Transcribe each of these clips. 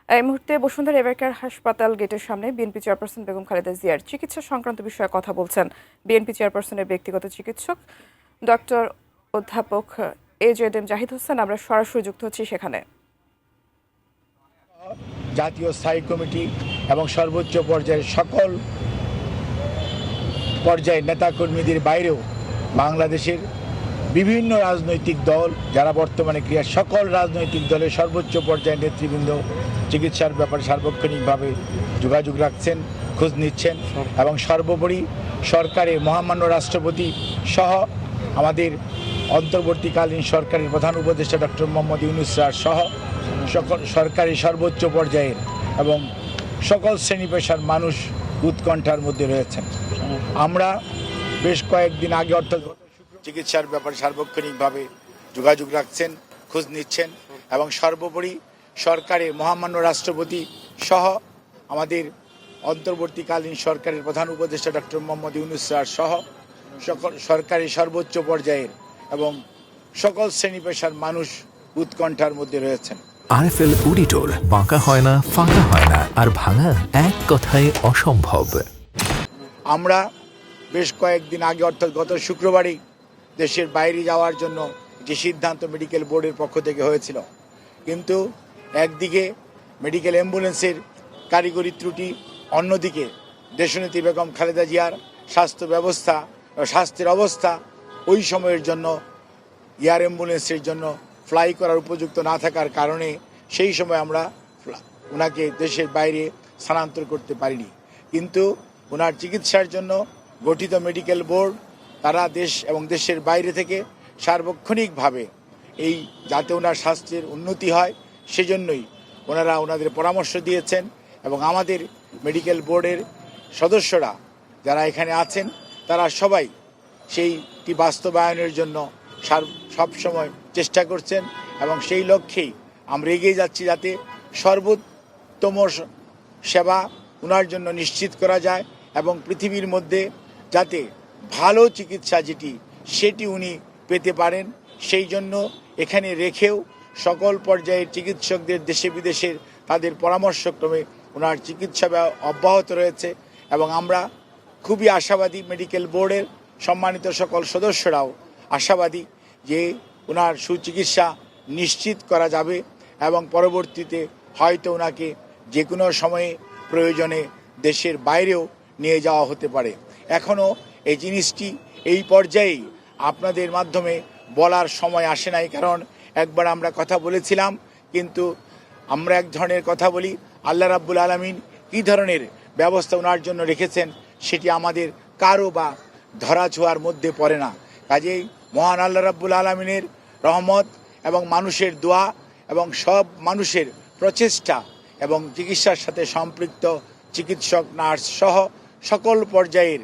এই মুহূর্তে বসুন্ধরা এভারকেয়ার হাসপাতাল গেটের সামনে বিএনপি চেয়ারপারসন বেগম খালেদা জিয়ার চিকিৎসা সংক্রান্ত বিষয়ে কথা বলছেন বিএনপি চেয়ারপারসনের ব্যক্তিগত চিকিৎসক ডক্টর অধ্যাপক AJM জাহিদ হোসেন। আমরা সরাসরি যুক্ত হচ্ছি সেখানে। জাতীয় স্থায়ী কমিটি এবং সর্বোচ্চ পর্যায়ের সকল পর্যায়ের নেতাকর্মীদের বাইরেও বাংলাদেশের বিভিন্ন রাজনৈতিক দল যারা বর্তমানে সকল রাজনৈতিক দলের সর্বোচ্চ পর্যায়ের নেতৃবৃন্দ চিকিৎসার ব্যাপারে সার্বক্ষণিকভাবে যোগাযোগ রাখছেন, খোঁজ নিচ্ছেন এবং সর্বোপরি সরকারের মহামান্য রাষ্ট্রপতি সহ আমাদের অন্তর্বর্তীকালীন সরকারের প্রধান উপদেষ্টা ডক্টর মোহাম্মদ ইউনূস স্যার সহ সকল সরকারের সর্বোচ্চ পর্যায়ের এবং সকল শ্রেণী পেশার মানুষ উৎকণ্ঠার মধ্যে রয়েছেন। আমরা বেশ কয়েকদিন আগে অর্থাৎ চিকিৎসার ব্যাপারে সার্বক্ষণিকভাবে যোগাযোগ রাখছেন, খোঁজ নিচ্ছেন এবং সর্বোপরি সরকারের মহামান্য রাষ্ট্রপতি সহ আমাদের অন্তর্বর্তীকালীন সরকারের প্রধান উপদেষ্টা ডক্টর মোহাম্মদ ইউনূস স্যার সহ সকল সরকারের সর্বোচ্চ পর্যায়ের এবং সকল শ্রেণী পেশার মানুষ উৎকণ্ঠার মধ্যে রয়েছেন। আরএফএল অডিটর, বাঁকা হয় না, ফাঁকা হয় না, আর ভাঙা এক কথায় অসম্ভব। আমরা বেশ কয়েকদিন আগে অর্থাৎ গত শুক্রবারই দেশের বাইরে যাওয়ার জন্য যে সিদ্ধান্ত মেডিকেল বোর্ডের পক্ষ থেকে হয়েছিল, কিন্তু একদিকে মেডিকেল অ্যাম্বুলেন্সের কারিগরি ত্রুটি, অন্যদিকে দেশনেত্রী বেগম খালেদা জিয়ার স্বাস্থ্যের অবস্থা ওই সময়ের জন্য এয়ার অ্যাম্বুলেন্সের জন্য ফ্লাই করার উপযুক্ত না থাকার কারণে সেই সময় আমরা ওনাকে দেশের বাইরে স্থানান্তর করতে পারিনি। কিন্তু ওনার চিকিৎসার জন্য গঠিত মেডিকেল বোর্ড তারা দেশ এবং দেশের বাইরে থেকে সার্বক্ষণিকভাবে এই যাতে ওনার স্বাস্থ্যের উন্নতি হয় সেজন্যই ওনারা ওনাদের পরামর্শ দিয়েছেন এবং আমাদের মেডিকেল বোর্ডের সদস্যরা যারা এখানে আছেন তারা সবাই সেইটি বাস্তবায়নের জন্য সবসময় চেষ্টা করছেন এবং সেই লক্ষ্যেই আমরা এগিয়ে যাচ্ছি যাতে সর্বোত্তম সেবা ওনার জন্য নিশ্চিত করা যায় এবং পৃথিবীর মধ্যে যাতে ভালো চিকিৎসা সেটি উনি পেতে পারেন সেই জন্য এখানে রেখেও সকল পর্যায়ের চিকিৎসকদের দেশে বিদেশের তাদের পরামর্শক্রমে ওনার চিকিৎসা অব্যাহত রয়েছে এবং আমরা খুবই আশাবাদী, মেডিকেল বোর্ডের সম্মানিত সকল সদস্যরাও আশাবাদী যে ওনার সুচিকিৎসা নিশ্চিত করা যাবে এবং পরবর্তীতে হয়তো ওনাকে যে কোনো সময়ে প্রয়োজনে দেশের বাইরেও নিয়ে যাওয়া হতে পারে। এখনও এই জিনিসটি এই পর্যায়েই আপনাদের মাধ্যমে বলার সময় আসে নাই, কারণ একবার আমরা কথা বলেছিলাম, কিন্তু আমরা এক ধরনের কথা বলি, আল্লাহ রাব্বুল আলামিন কী ধরনের ব্যবস্থা ওনার জন্য রেখেছেন সেটি আমাদের কারো বা ধরাছোঁয়ার মধ্যে পড়ে না। কাজেই মহান আল্লাহ রাব্বুল আলামিনের রহমত এবং মানুষের দোয়া এবং সব মানুষের প্রচেষ্টা এবং চিকিৎসার সাথে সম্পৃক্ত চিকিৎসক, নার্স সহ সকল পর্যায়ের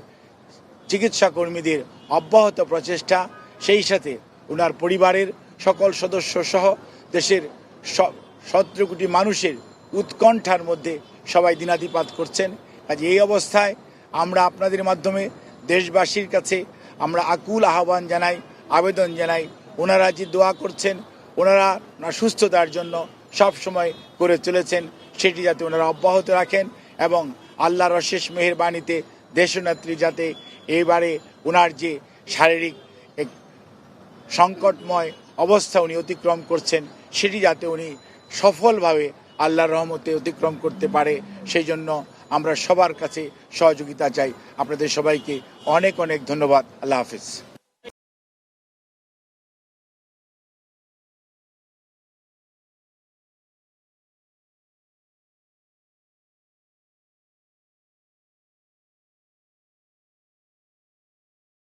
চিকিৎসা কর্মীদের অব্যাহত প্রচেষ্টা, সেই সাথে ওনার পরিবারের সকল সদস্য সহ দেশের 17 কোটি মানুষের উৎকণ্ঠার মধ্যে সবাই দিনাতিপাত করছেন। কাজে এই অবস্থায় আমরা আপনাদের মাধ্যমে দেশবাসীর কাছে আমরা আকুল আহ্বান জানাই, আবেদন জানাই, ওনারা যে দোয়া করছেন, ওনারা সুস্থতার জন্য সব সময় করে চলেছেন, সেটি যাতে ওনারা অব্যাহত রাখেন এবং আল্লাহর অশেষ মেহেরবানিতে দেশনেত্রী যাতে এবারে ওনার যে শারীরিক এক সংকটময় অবস্থা উনি অতিক্রম করছেন সেটি যাতে উনি সফলভাবে আল্লাহর রহমতে অতিক্রম করতে পারে, সেই জন্য আমরা সবার কাছে সহযোগিতা চাই। আপনাদের সবাইকে অনেক অনেক ধন্যবাদ। আল্লাহ হাফিজ।